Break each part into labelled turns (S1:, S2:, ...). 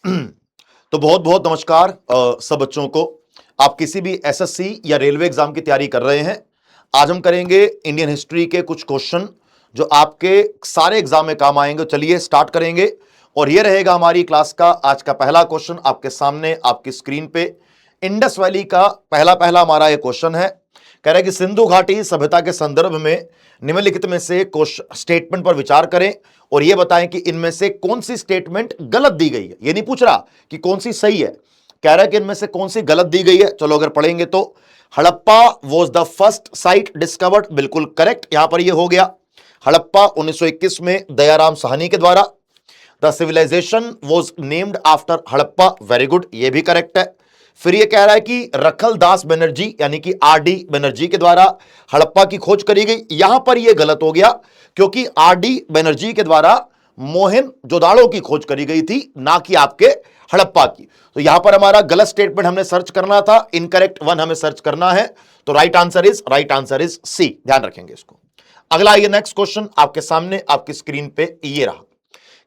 S1: तो बहुत बहुत नमस्कार सब बच्चों को। आप किसी भी एसएससी या रेलवे एग्जाम की तैयारी कर रहे हैं, आज हम करेंगे इंडियन हिस्ट्री के कुछ क्वेश्चन जो आपके सारे एग्जाम में काम आएंगे। चलिए स्टार्ट करेंगे और ये रहेगा हमारी क्लास का आज का पहला क्वेश्चन आपके सामने आपकी स्क्रीन पे। इंडस वैली का पहला हमारा ये क्वेश्चन है। कह रहा है कि सिंधु घाटी सभ्यता के संदर्भ में निम्नलिखित में से स्टेटमेंट पर विचार करें और यह बताएं कि इनमें से कौन सी स्टेटमेंट गलत दी गई है। ये नहीं पूछ रहा कि कौन सी सही है, कह रहा है कि इनमें से कौन सी गलत दी गई है। चलो अगर पढ़ेंगे तो Harappa was the first sight discovered, बिल्कुल करेक्ट, यहां पर यह हो गया। हड़प्पा 1921 में दयाराम साहनी के द्वारा। The civilisation was named after Harappa, very good, यह भी करेक्ट है। फिर यह कह रहा है कि रखल दास बनर्जी यानी कि आरडी बनर्जी के द्वारा हड़प्पा की खोज करी गई। यहां पर यह गलत हो गया क्योंकि आरडी बनर्जी के द्वारा मोहनजोदाड़ो की खोज करी गई थी, ना कि आपके हड़प्पा की। तो यहां पर हमारा गलत स्टेटमेंट हमने सर्च करना था, इनकरेक्ट वन हमें सर्च करना है। तो राइट आंसर इज सी, ध्यान रखेंगे इसको। अगला ये नेक्स्ट क्वेश्चन आपके सामने आपकी स्क्रीन पे ये रहा।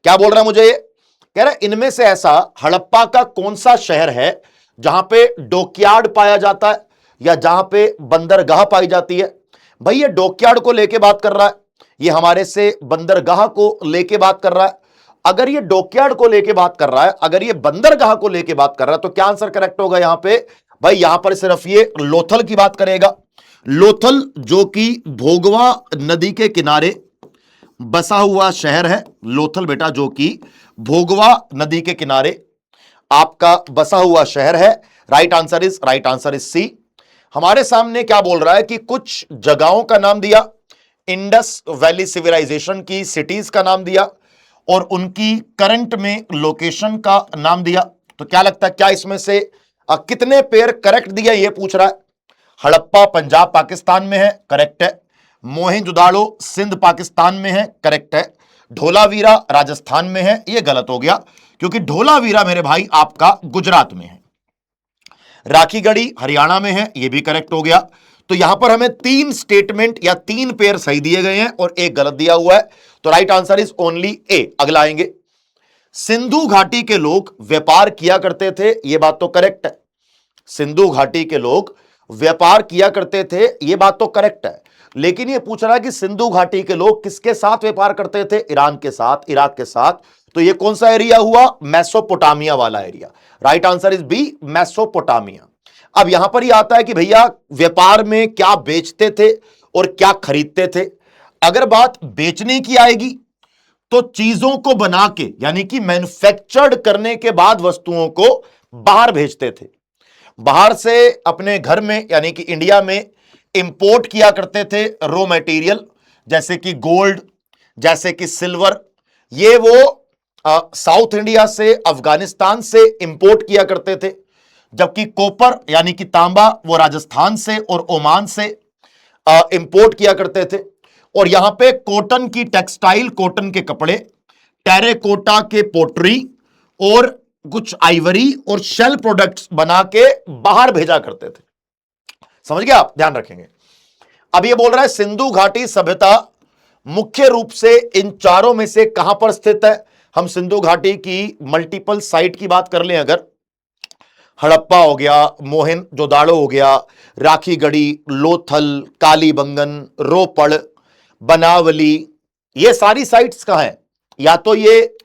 S1: क्या बोल रहा है मुझे, ये कह रहा है इनमें से ऐसा हड़प्पा का कौन सा शहर है जहां पे डॉकयार्ड पाया जाता है या जहां पे बंदरगाह पाई जाती है। भाई ये डॉकयार्ड को लेके बात कर रहा है, ये हमारे से बंदरगाह को लेके बात कर रहा है। अगर ये डॉकयार्ड को लेके बात कर रहा है, अगर ये बंदरगाह को लेके बात कर रहा है, तो क्या आंसर करेक्ट होगा यहां पे। भाई यहां पर सिर्फ ये लोथल की बात करेगा। लोथल जो कि भोगवा नदी के किनारे बसा हुआ शहर है। लोथल बेटा जो कि भोगवा नदी के किनारे आपका बसा हुआ शहर है। Right answer is C. हमारे सामने क्या बोल रहा है कि कुछ जगहों का नाम दिया, इंडस वैली सिविलाइजेशन की सिटीज का नाम दिया और उनकी करंट में लोकेशन का नाम दिया। तो क्या लगता है क्या इसमें से कितने पेयर करेक्ट दिया, यह पूछ रहा है। हड़प्पा पंजाब पाकिस्तान में है, करेक्ट है। मोहनजोदाड़ो सिंध पाकिस्तान में है, करेक्ट है। ढोलावीरा राजस्थान में है, यह गलत हो गया क्योंकि ढोलावीरा मेरे भाई आपका गुजरात में है। राखीगढ़ी हरियाणा में है, यह भी करेक्ट हो गया। तो यहां पर हमें 3 स्टेटमेंट या 3 पेयर सही दिए गए हैं और एक गलत दिया हुआ है। तो राइट आंसर इज ओनली ए। अगला आएंगे, सिंधु घाटी के लोग व्यापार किया करते थे, यह बात तो करेक्ट है। सिंधु घाटी के लोग व्यापार किया करते थे, यह बात तो करेक्ट है। लेकिन यह पूछ रहा है कि सिंधु घाटी के लोग किसके साथ व्यापार करते थे, ईरान के साथ, इराक के साथ। तो यह कौन सा एरिया हुआ, मेसोपोटामिया वाला area. Right answer is B, Mesopotamia. अब यहां पर ही आता है कि भैया व्यापार में क्या बेचते थे और क्या खरीदते थे। अगर बात बेचने की आएगी तो चीजों को बना के यानी कि मैन्युफैक्चर्ड करने के बाद वस्तुओं को बाहर भेजते थे। बाहर से अपने घर में यानी कि इंडिया में इंपोर्ट किया करते थे रॉ मटेरियल, जैसे कि गोल्ड, जैसे कि सिल्वर। ये वो साउथ इंडिया से, अफगानिस्तान से इंपोर्ट किया करते थे। जबकि कॉपर यानी कि तांबा वो राजस्थान से और ओमान से इंपोर्ट किया करते थे। और यहां पे कॉटन की टेक्सटाइल, कॉटन के कपड़े, टेरेकोटा के पोट्री और कुछ आइवरी और शेल प्रोडक्ट्स बना के बाहर भेजा करते थे। समझ गए आप, ध्यान रखेंगे। अब ये बोल रहा है सिंधु घाटी सभ्यता मुख्य रूप से इन चारों में से कहां पर स्थित है। हम सिंधु घाटी की मल्टीपल साइट की बात कर लें, अगर हड़प्पा हो गया, मोहनजोदाड़ो हो गया, राखीगढ़ी, लोथल, कालीबंगन, रोपड़, बनावली, ये सारी साइट्स कहां हैं। या तो ये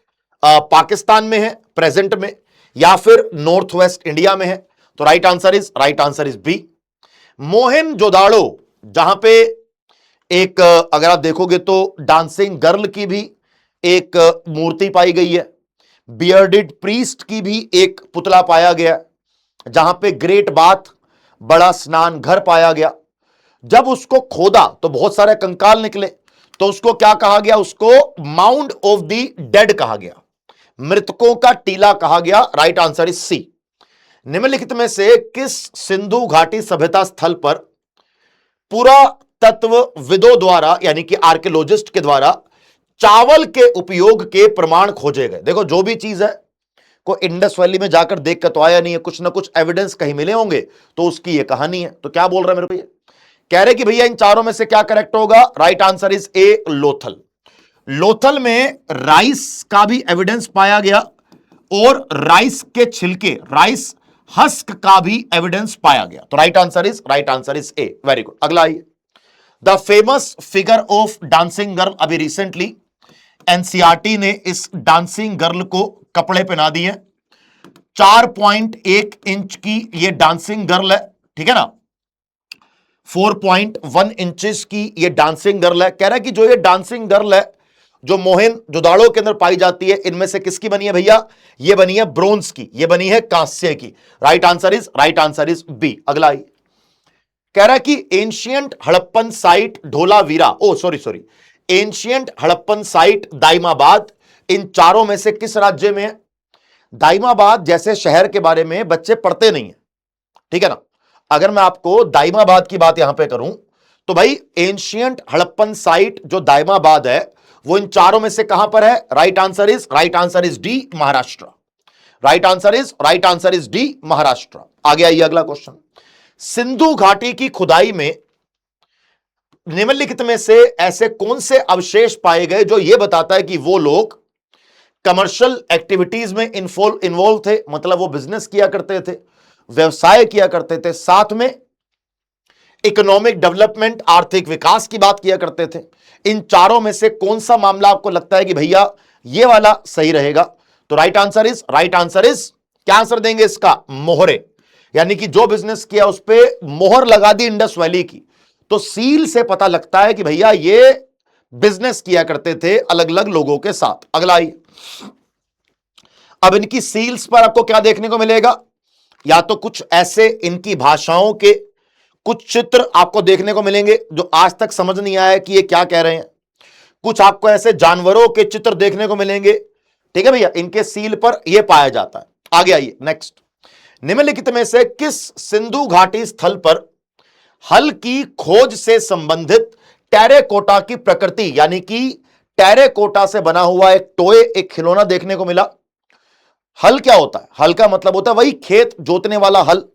S1: पाकिस्तान में है प्रेजेंट में, या फिर नॉर्थ वेस्ट इंडिया में है। तो right answer is B. Mohenjodaro जहां पे एक अगर आप देखोगे तो डांसिंग गर्ल की भी एक मूर्ति पाई गई है, बियर्डेड प्रीस्ट की भी एक पुतला पाया गया, जहां पे ग्रेट बाथ बड़ा स्नान घर पाया गया। जब उसको खोदा तो बहुत सारे कंकाल निकले, तो उसको क्या कहा गया, उसको माउंड ऑफ द डेड कहा गया, मृतकों का टीला कहा गया। Right answer is C. निम्नलिखित में से किस सिंधु घाटी सभ्यता स्थल पर पुरातत्वविदों द्वारा यानी कि आर्कियोलॉजिस्ट के द्वारा चावल के उपयोग के प्रमाण खोजे गए। देखो जो भी चीज है को इंडस वैली में जाकर देख कर तो आया नहीं है, कुछ ना कुछ एविडेंस कहीं मिले होंगे, तो उसकी ये कहानी है। तो क्या बोल रहा है मेरे भैया, कह रहे कि भैया इन चारों में से क्या करेक्ट होगा। Right answer is a, Lothal. Lothal में राइस का भी एविडेंस पाया गया और राइस के छिलके, राइस हस्क का भी एविडेंस पाया गया। तो right answer is a. Very good. अगला आइए, the famous figure of dancing girl. अभी रिसेंटली एनसीईआरटी ने इस डांसिंग गर्ल को कपड़े पहना दिए। 4.1 इंच की ये डांसिंग गर्ल है, ठीक है ना। 4.1 इंचेस की ये डांसिंग गर्ल है। कह रहा है कि जो ये डांसिंग गर्ल है जो मोहनजोदाड़ो के अंदर पाई जाती है, इनमें से किसकी बनी है भैया? ये बनी है ब्रोंज की, ये बनी है कांस्य की। Right answer is B. अगला आई, कह रहा है कि ancient Harappan site Dholavira, sorry, ancient Harappan site Daimabad, इन चारों में से किस राज्य में है? दाइमाबाद जैसे शहर के बारे में बच्चे पढ़ते नहीं है, ठीक है ना। अगर मैं आपको दाइमाबाद की बात यहां पे करूं तो भाई एंशियंट हड़प्पन साइट जो दाइमाबाद है वो इन चारों में से कहां पर है? Right answer is D, Maharashtra. Right answer is D, Maharashtra. आगे आइए, अगला क्वेश्चन। सिंधु घाटी की खुदाई में निम्नलिखित में से ऐसे कौन से अवशेष पाए गए जो यह बताता है कि वो लोग कमर्शियल एक्टिविटीज में इन्वॉल्व थे, मतलब वो बिजनेस किया करते थे, व्यवसाय किया करते थे, साथ में इकोनॉमिक डेवलपमेंट, आर्थिक विकास की बात किया करते थे। इन चारों में से कौन सा मामला आपको लगता है कि भैया ये वाला सही रहेगा? तो राइट आंसर इज क्या आंसर देंगे इसका? मोहरे। यानी कि जो बिजनेस किया उस पर मोहर लगा दी इंडस वैली की, तो सील से पता लगता है कि भैया ये बिजनेस किया करते थे अलग अलग लोगों के साथ। अगला आइए, अब इनकी सील्स पर आपको क्या देखने को मिलेगा? या तो कुछ ऐसे इनकी भाषाओं के कुछ चित्र आपको देखने को मिलेंगे जो आज तक समझ नहीं आया कि ये क्या कह रहे हैं। कुछ आपको ऐसे जानवरों के चित्र देखने को मिलेंगे, ठीक है भैया, इनके सील पर यह पाया जाता है। आगे आइए, नेक्स्ट। निम्नलिखित में से किस सिंधु घाटी स्थल पर हल की खोज से संबंधित टेरेकोटा की प्रकृति, यानी कि टेरेकोटा से बना हुआ एक टोए, एक खिलौना देखने को मिला? हल क्या होता है? हल का मतलब होता है वही खेत जोतने वाला हल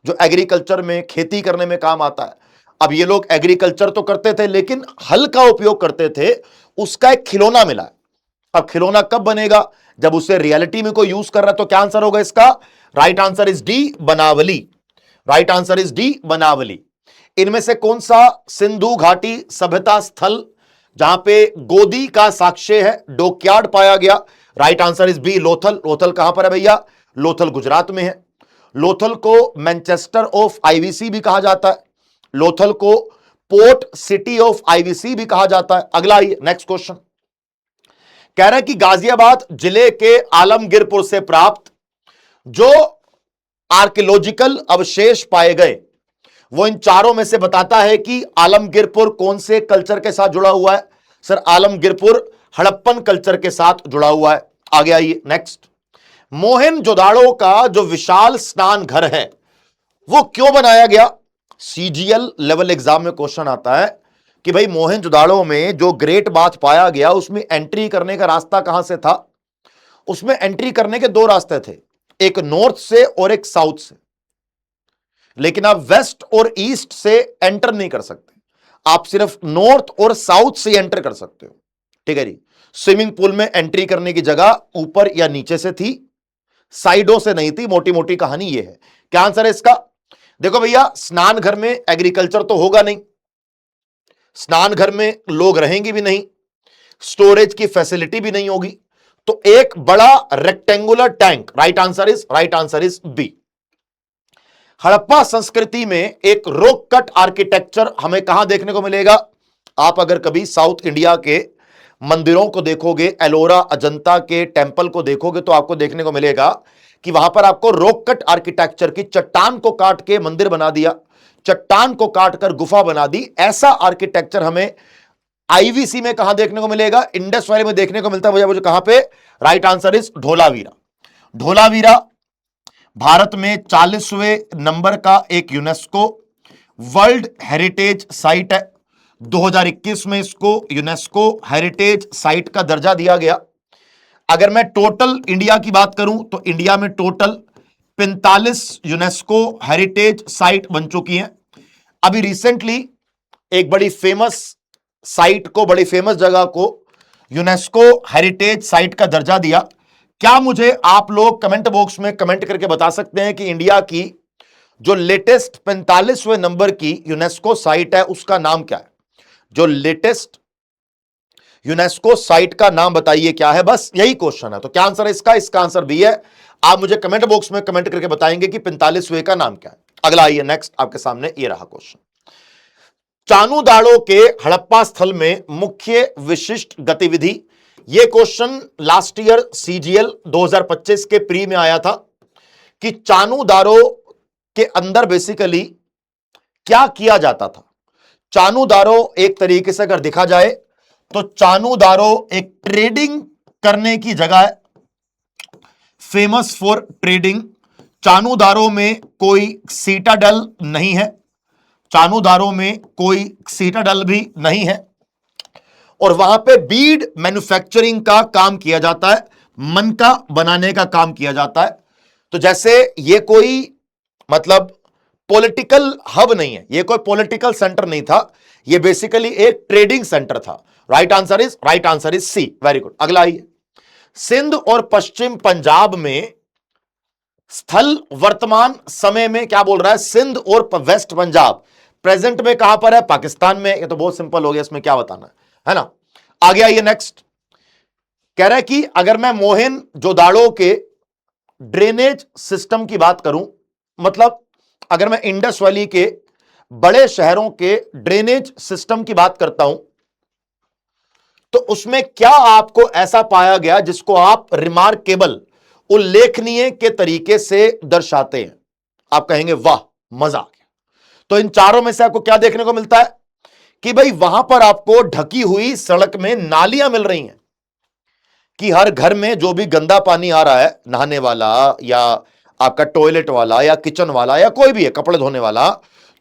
S1: जो एग्रीकल्चर में, खेती करने में काम आता है। अब ये लोग एग्रीकल्चर तो करते थे लेकिन हल का उपयोग करते थे, उसका एक खिलौना मिला है। अब खिलौना कब बनेगा? जब उसे रियलिटी में कोई यूज कर रहा है। तो क्या आंसर होगा इसका? Right answer is D, Banawali. Right answer is D, Banawali. इनमें से कौन सा सिंधु घाटी सभ्यता स्थल जहां पे गोदी का साक्ष्य है, डॉकयार्ड पाया गया? Right answer is B, Lothal. Lothal कहां पर है भैया? लोथल गुजरात में है। लोथल को मैनचेस्टर ऑफ आईवीसी भी कहा जाता है, लोथल को पोर्ट सिटी ऑफ आईवीसी भी कहा जाता है। अगला आइए, नेक्स्ट क्वेश्चन। कह रहा है कि गाजियाबाद जिले के आलमगीरपुर से प्राप्त जो आर्कियोलॉजिकल अवशेष पाए गए वो इन चारों में से बताता है कि आलमगीरपुर कौन से कल्चर के साथ जुड़ा हुआ है? सर, आलमगीरपुर हड़प्पन कल्चर के साथ जुड़ा हुआ है। आगे आइए, नेक्स्ट। मोहनजोदाड़ो का जो विशाल स्नान घर है वो क्यों बनाया गया? सीजीएल लेवल एग्जाम में क्वेश्चन आता है कि भाई मोहनजोदाड़ो में जो ग्रेट बाथ पाया गया उसमें एंट्री करने का रास्ता कहां से था? उसमें एंट्री करने के दो रास्ते थे, एक नॉर्थ से और एक साउथ से, लेकिन आप वेस्ट और ईस्ट से एंटर नहीं कर सकते, आप सिर्फ नॉर्थ और साउथ से एंटर कर सकते हो, ठीक है जी। स्विमिंग पूल में एंट्री करने की जगह ऊपर या नीचे से थी, साइडों से नहीं थी। मोटी मोटी कहानी यह है। क्या आंसर है इसका? देखो भैया, स्नान घर में एग्रीकल्चर तो होगा नहीं, स्नान घर में लोग रहेंगे भी नहीं, स्टोरेज की फैसिलिटी भी नहीं होगी, तो एक बड़ा rectangular tank. Right answer is B. Harappa संस्कृति में एक रॉक कट आर्किटेक्चर हमें कहां देखने को मिलेगा? आप अगर कभी साउथ इंडिया के मंदिरों को देखोगे, एलोरा अजंता के टेंपल को देखोगे, तो आपको देखने को मिलेगा कि वहां पर आपको रॉक कट आर्किटेक्चर की, चट्टान को काट के मंदिर बना दिया, चट्टान को काटकर गुफा बना दी। ऐसा आर्किटेक्चर हमें आईवीसी में कहां देखने को मिलेगा? इंडस वैली में देखने को मिलता है। मुझे कहां पे? Right answer is Dholavira. Dholavira Bharat में 40वें नंबर का एक यूनेस्को वर्ल्ड हेरिटेज साइट है। 2021 में इसको यूनेस्को हेरिटेज साइट का दर्जा दिया गया। अगर मैं टोटल इंडिया की बात करूं तो इंडिया में टोटल 45 यूनेस्को हेरिटेज साइट बन चुकी हैं। अभी रिसेंटली एक बड़ी फेमस साइट को, बड़ी फेमस जगह को यूनेस्को हेरिटेज साइट का दर्जा दिया। क्या मुझे आप लोग कमेंट बॉक्स में कमेंट करके बता सकते हैं कि इंडिया की जो लेटेस्ट 45वें नंबर की यूनेस्को साइट है उसका नाम क्या है? जो लेटेस्ट यूनेस्को साइट का नाम बताइए क्या है, बस यही क्वेश्चन है। तो क्या आंसर है इसका? इसका आंसर बी है। आप मुझे कमेंट बॉक्स में कमेंट करके बताएंगे कि 45वें का नाम क्या है। अगला आइए, नेक्स्ट आपके सामने ये रहा क्वेश्चन। चानूदाड़ो के हड़प्पा स्थल में मुख्य विशिष्ट गतिविधि। यह क्वेश्चन लास्ट ईयर सीजीएल 2025 के प्री में आया था कि चानूदारो के अंदर बेसिकली क्या किया जाता था। चानूदारो एक तरीके से अगर देखा जाए तो चानूदारो एक ट्रेडिंग करने की जगह है, फेमस फॉर ट्रेडिंग। चानूदारो में कोई सीटाडल नहीं है, चानूदारो में कोई सीटाडल भी नहीं है, और वहां पे बीड मैन्युफैक्चरिंग का काम किया जाता है, मनका बनाने का काम किया जाता है। तो जैसे ये कोई मतलब पॉलिटिकल हब नहीं है, ये कोई पॉलिटिकल सेंटर नहीं था, ये बेसिकली एक ट्रेडिंग सेंटर था। Right answer is C. Very good. अगला आइए, सिंध और पश्चिम पंजाब में स्थल वर्तमान समय में क्या बोल रहा है? सिंध और वेस्ट पंजाब प्रेजेंट में कहां पर है? पाकिस्तान में। ये तो बहुत सिंपल हो गया, इसमें क्या बताना है ना। आगे आइए, नेक्स्ट कह रहा है कि अगर मैं मोहनजोदाड़ो के ड्रेनेज सिस्टम की बात करूं, मतलब अगर मैं इंडस वैली के बड़े शहरों के ड्रेनेज सिस्टम की बात करता हूं तो उसमें क्या आपको ऐसा पाया गया जिसको आप रिमार्केबल, उल्लेखनीय के तरीके से दर्शाते हैं? आप कहेंगे वाह मजा आ गया। तो इन चारों में से आपको क्या देखने को मिलता है कि भाई वहां पर आपको ढकी हुई सड़क में नालियां मिल रही हैं, कि हर घर में जो भी गंदा पानी आ रहा है, नहाने वाला या आपका टॉयलेट वाला या किचन वाला या कोई भी है कपड़े धोने वाला,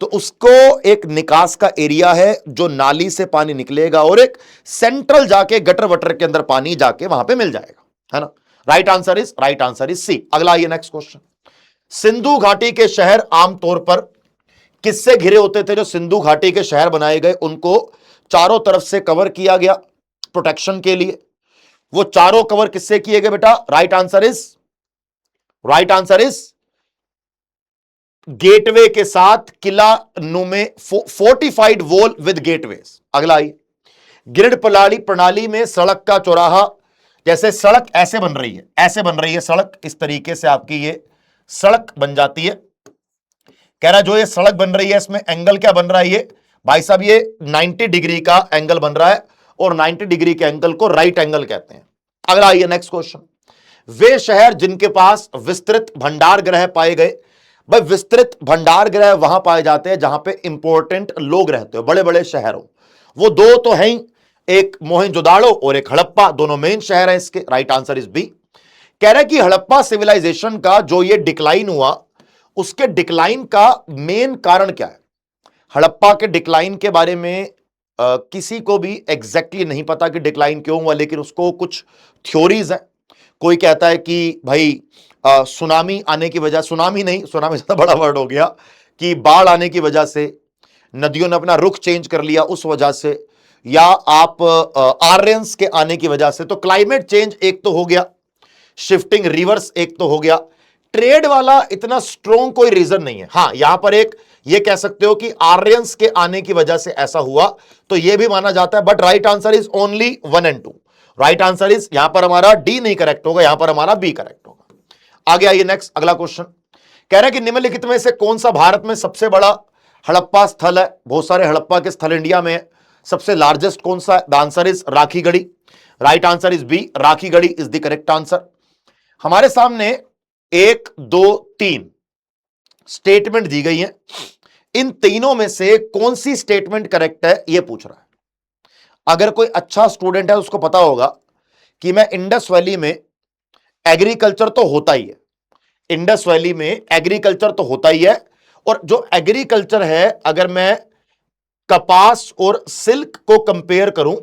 S1: तो उसको एक निकास का एरिया है जो नाली से पानी निकलेगा और एक सेंट्रल जाके गटर वटर के अंदर पानी जाके वहां पे मिल जाएगा, है ना। Right answer is C. अगला आइए, नेक्स्ट क्वेश्चन। सिंधु घाटी के शहर आमतौर पर किससे घिरे होते थे? जो सिंधु घाटी के शहर बनाए गए उनको चारों तरफ से कवर किया गया प्रोटेक्शन के लिए। वो चारों कवर किससे किए गए बेटा? राइट आंसर इज गेटवे के साथ, किला नुमे फोर्टिफाइड वॉल विद गेटवेज। अगला आइए, ग्रिड प्रणाली में सड़क का चौराहा, जैसे सड़क ऐसे बन रही है, ऐसे बन रही है सड़क, इस तरीके से आपकी ये सड़क बन जाती है। कह रहा है जो ये सड़क बन रही है इसमें एंगल क्या बन रहा है? ये भाई साहब ये 90 डिग्री का एंगल बन रहा है, और 90 डिग्री के एंगल को राइट एंगल कहते हैं। अगला आइए, नेक्स्ट क्वेश्चन। वे शहर जिनके पास विस्तृत भंडार गृह पाए गए। भाई विस्तृत भंडार गृह वहां पाए जाते हैं जहां पे इंपॉर्टेंट लोग रहते हो, बड़े बड़े शहरों। वो दो तो हैं ही, एक मोहनजोदाड़ो और एक हड़प्पा, दोनों मेन शहर हैं इसके। Right answer is B. कह रहा है कि हड़प्पा सिविलाइजेशन का जो ये डिक्लाइन हुआ, उसके डिक्लाइन का मेन कारण क्या है? हड़प्पा के डिक्लाइन के बारे में किसी को भी एग्जैक्टली नहीं पता कि डिक्लाइन क्यों हुआ, लेकिन उसको कुछ थ्योरीज हैं। कोई कहता है कि भाई सुनामी आने की वजह, सुनामी नहीं, सुनामी ज्यादा बड़ा वर्ड हो गया, कि बाढ़ आने की वजह से, नदियों ने अपना रुख चेंज कर लिया उस वजह से, या आप आर्यंस के आने की वजह से। तो क्लाइमेट चेंज एक तो हो गया, शिफ्टिंग रिवर्स एक तो हो गया, ट्रेड वाला इतना स्ट्रॉन्ग कोई रीजन नहीं है। हां, यहां पर एक ये कह सकते हो कि आर्यंस के आने की वजह से ऐसा हुआ, तो यह भी माना जाता है, but right answer is only 1 and 2। Right answer is, यहां पर हमारा डी नहीं करेक्ट होगा, यहां पर हमारा बी करेक्ट होगा। आगे आइए, नेक्स्ट अगला क्वेश्चन। कह रहा है कि निम्नलिखित में से कौन सा भारत में सबसे बड़ा हड़प्पा स्थल है? बहुत सारे हड़प्पा के स्थल इंडिया में है, सबसे लार्जेस्ट कौन सा है? The answer is Rakhigarhi. Right answer is B, Rakhigarhi is the correct answer. हमारे सामने 1, 2, 3 स्टेटमेंट दी गई है, इन तीनों में से कौन सी स्टेटमेंट करेक्ट है यह पूछ रहा है। अगर कोई अच्छा स्टूडेंट है उसको पता होगा कि मैं इंडस वैली में एग्रीकल्चर तो होता ही है, इंडस वैली में एग्रीकल्चर तो होता ही है, और जो एग्रीकल्चर है अगर मैं कपास और सिल्क को कंपेयर करूं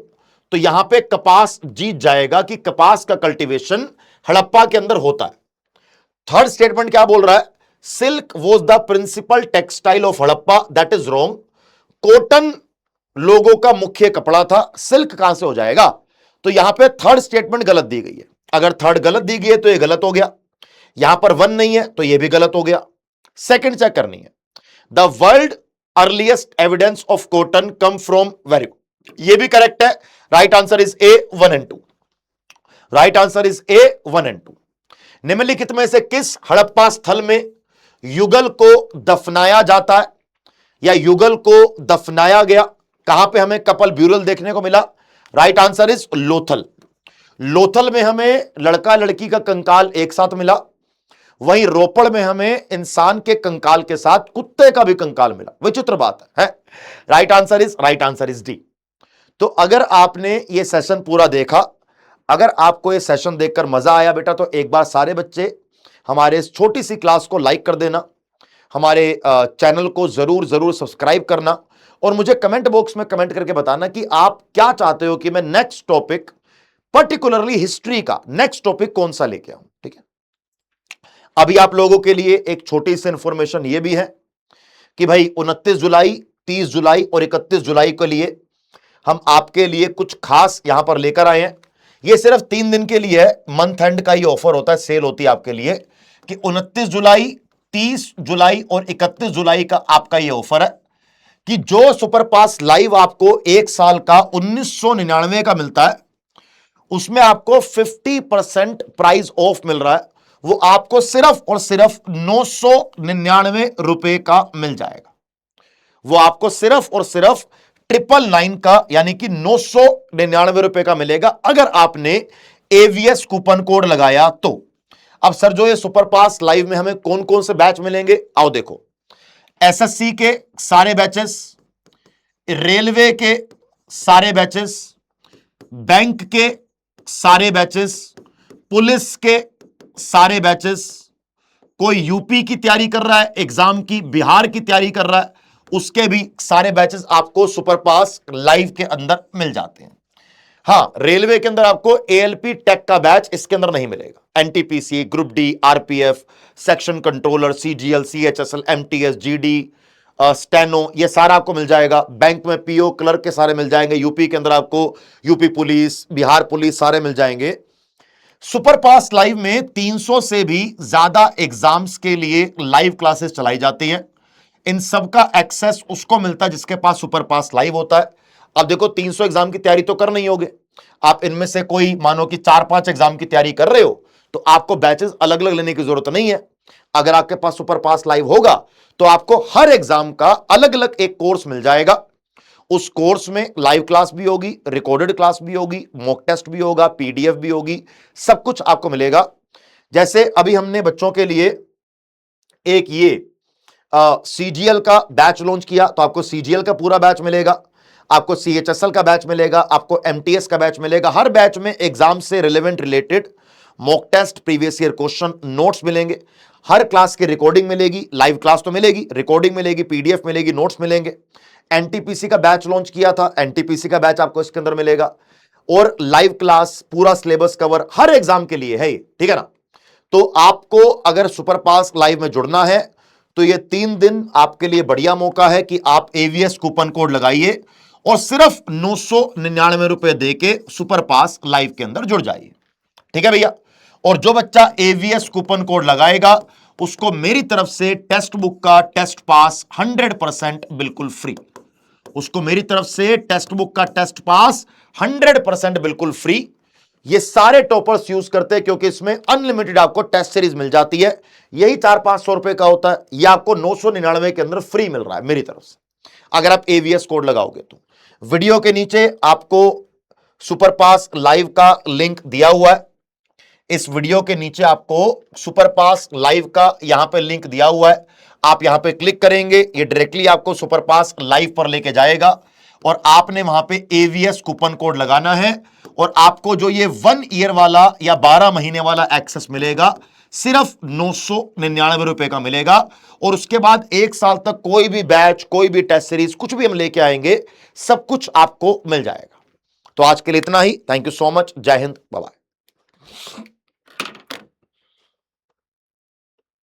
S1: तो यहां पे कपास जीत जाएगा कि कपास का कल्टीवेशन हड़प्पा के अंदर होता है। थर्ड स्टेटमेंट क्या बोल रहा है? Silk was the principal textile of Harappa, that is wrong. Cotton लोगों का मुख्य कपड़ा था, सिल्क कहां से हो जाएगा? तो यहां पे थर्ड स्टेटमेंट गलत दी गई है। अगर थर्ड गलत दी गई है तो ये गलत हो गया, यहां पर 1 नहीं है तो ये भी गलत हो गया। सेकंड चेक करनी है, the world earliest evidence of cotton come from very good, ये भी करेक्ट है। Right answer is a 1 and 2। Right answer is a 1 and 2। निम्नलिखित में से किस हड़प्पा स्थल में युगल को दफनाया जाता है या युगल को दफनाया गया? कहां पे हमें कपल ब्यूरल देखने को मिला? Right answer is Lothal. Lothal में हमें लड़का लड़की का कंकाल एक साथ मिला, वहीं रोपड़ में हमें इंसान के कंकाल के साथ कुत्ते का भी कंकाल मिला। विचित्र बात है? Right answer is D. तो अगर आपने ये सेशन पूरा देखा, अगर आपको ये सेशन देखकर मजा आया बेटा, तो एक बार सारे बच्चे हमारे इस छोटी सी क्लास को लाइक कर देना, हमारे चैनल को जरूर जरूर सब्सक्राइब करना, और मुझे कमेंट बॉक्स में कमेंट करके बताना कि आप क्या चाहते हो कि मैं नेक्स्ट टॉपिक, पर्टिकुलरली हिस्ट्री का नेक्स्ट टॉपिक कौन सा लेके आऊं। ठीक है, अभी आप लोगों के लिए एक छोटी सी इंफॉर्मेशन ये भी है कि भाई 29 जुलाई, 30 जुलाई और 31 जुलाई के लिए हम आपके लिए कुछ खास यहां पर लेकर आए हैं। ये सिर्फ 3 दिन के लिए है, मंथ एंड का ये ऑफर होता है, सेल होती है आपके लिए कि 29 जुलाई, 30 जुलाई और 31 जुलाई का आपका ये ऑफर है कि जो सुपर पास लाइव आपको 1 साल का 1999 का मिलता है, उसमें आपको 50% प्राइस ऑफ मिल रहा है। वो आपको सिर्फ और सिर्फ 999 रुपए का मिल जाएगा। वो आपको सिर्फ और सिर्फ 999 का यानी कि 999 रुपए का मिलेगा अगर आपने एवीएस कूपन कोड लगाया तो। अब सर जो ये सुपर पास लाइव में हमें कौन कौन से बैच मिलेंगे, आओ देखो। एसएससी के सारे बैचेस, रेलवे के सारे बैचेस, बैंक के सारे बैचेस, पुलिस के सारे बैचेस, कोई यूपी की तैयारी कर रहा है एग्जाम की, बिहार की तैयारी कर रहा है, उसके भी सारे बैचेस आपको सुपर पास लाइव के अंदर मिल जाते हैं। हां, रेलवे के अंदर आपको एएलपी टेक का बैच इसके अंदर नहीं मिलेगा। NTPC, group D, RPF, section controller, CGL, CHSL, MTS, GD, steno, ये सारा आपको मिल जाएगा। बैंक में पीओ, क्लर्क के सारे मिल जाएंगे। यूपी के अंदर आपको यूपी पुलिस, बिहार पुलिस सारे मिल जाएंगे। सुपर पास लाइव में 300 से भी ज्यादा एग्जाम्स के लिए लाइव क्लासेस चलाई जाती हैं। इन सब का एक्सेस उसको मिलता है जिसके पास सुपर पास लाइव होता है। अब देखो 300 एग्जाम की तैयारी तो कर नहीं होगे आप, इनमें से कोई मानो कि 4-5 एग्जाम की तैयारी कर रहे हो तो आपको बैचेस अलग अलग लेने की जरूरत नहीं है। अगर आपके पास सुपर पास लाइव होगा तो आपको हर एग्जाम का अलग अलग एक कोर्स मिल जाएगा। उस कोर्स में लाइव क्लास भी होगी, रिकॉर्डेड क्लास भी होगी, मॉक टेस्ट भी होगा, पीडीएफ भी होगी, सब कुछ आपको मिलेगा। जैसे अभी हमने बच्चों के लिए एक ये सीजीएल का बैच लॉन्च किया, तो आपको सीजीएल का पूरा बैच मिलेगा, आपको सीएचएसएल का बैच मिलेगा, आपको एमटीएस का बैच मिलेगा। हर बैच में एग्जाम से relevant related mock test, previous year question, notes मिलेंगे। हर क्लास की रिकॉर्डिंग मिलेगी, लाइव क्लास तो मिलेगी, रिकॉर्डिंग मिलेगी, पीडीएफ मिलेगी, नोट्स मिलेंगे। एनटीपीसी का बैच लॉन्च किया था, एनटीपीसी का बैच आपको इसके अंदर मिलेगा, और लाइव क्लास, पूरा सिलेबस कवर हर एग्जाम के लिए है, ठीक है ना। तो आपको अगर सुपर पास लाइव में जुड़ना है तो ये 3 दिन आपके लिए बढ़िया मौका है कि आप एवीएस कूपन कोड लगाइए और सिर्फ 999 रुपए देके सुपर पास लाइव के अंदर जुड़ जाइए। ठीक है भैया। और जो बच्चा एवीएस कूपन कोड लगाएगा उसको मेरी तरफ से टेक्स्ट बुक का टेस्ट पास 100% बिल्कुल फ्री। उसको मेरी तरफ से टेक्स्ट बुक का टेस्ट पास 100% बिल्कुल फ्री। ये सारे टॉपर्स यूज करते हैं क्योंकि इसमें अनलिमिटेड आपको टेस्ट सीरीज मिल जाती है। यही 400-500 रुपए का होता है, ये आपको 999 के अंदर फ्री मिल रहा है मेरी तरफ से, अगर आप एवीएस कोड लगाओगे तो। वीडियो के नीचे आपको सुपर पास लाइव का लिंक दिया हुआ है। इस वीडियो के नीचे आपको सुपर पास लाइव का यहां पे लिंक दिया हुआ है। आप यहां पे क्लिक करेंगे, ये डायरेक्टली आपको सुपर पास लाइव पर लेके जाएगा और आपने वहां पे एवीएस कूपन कोड लगाना है और आपको जो ये 1 ईयर वाला या 12 महीने वाला एक्सेस मिलेगा सिर्फ 999 रुपए का मिलेगा। और उसके बाद 1 साल तक कोई भी बैच, कोई भी टेस्ट सीरीज, कुछ भी हम लेके आएंगे, सब कुछ आपको मिल जाएगा। तो आज के लिए इतना ही। Thank you so much. जय हिंद, बाय बाय।